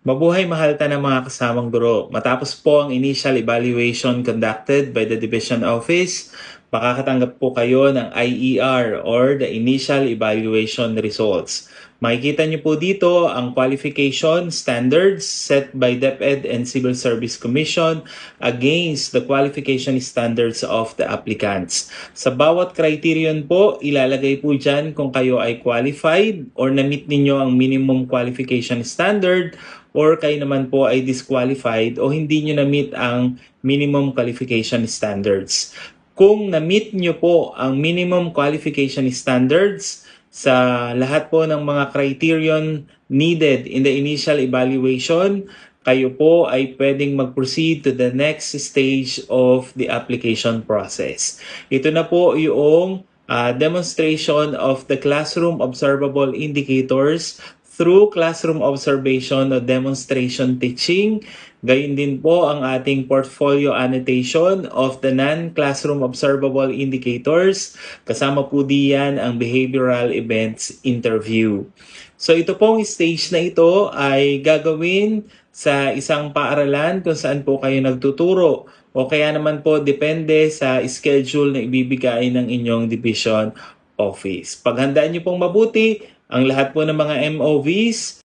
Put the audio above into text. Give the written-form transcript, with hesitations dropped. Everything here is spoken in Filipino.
Mabuhay mahal ta ng mga kasamang guro. Matapos po ang initial evaluation conducted by the Division Office, makakatanggap po kayo ng IER or the Initial Evaluation Results. Makikita niyo po dito ang qualification standards set by DepEd and Civil Service Commission against the qualification standards of the applicants. Sa bawat criterion po, ilalagay po dyan kung kayo ay qualified or na-meet ninyo ang minimum qualification standard or kayo naman po ay disqualified o hindi nyo na-meet ang minimum qualification standards. Kung na-meet nyo po ang minimum qualification standards sa lahat po ng mga criterion needed in the initial evaluation, kayo po ay pwedeng mag-proceed to the next stage of the application process. Ito na po yung demonstration of the classroom observable indicators through classroom observation o demonstration teaching. Gayun din po ang ating portfolio annotation of the non-classroom observable indicators. Kasama po diyan ang behavioral events interview. So ito pong stage na ito ay gagawin sa isang paaralan kung saan po kayo nagtuturo. O kaya naman po depende sa schedule na ibibigay ng inyong division office. Paghandaan niyo pong mabuti ang lahat po ng mga MOVs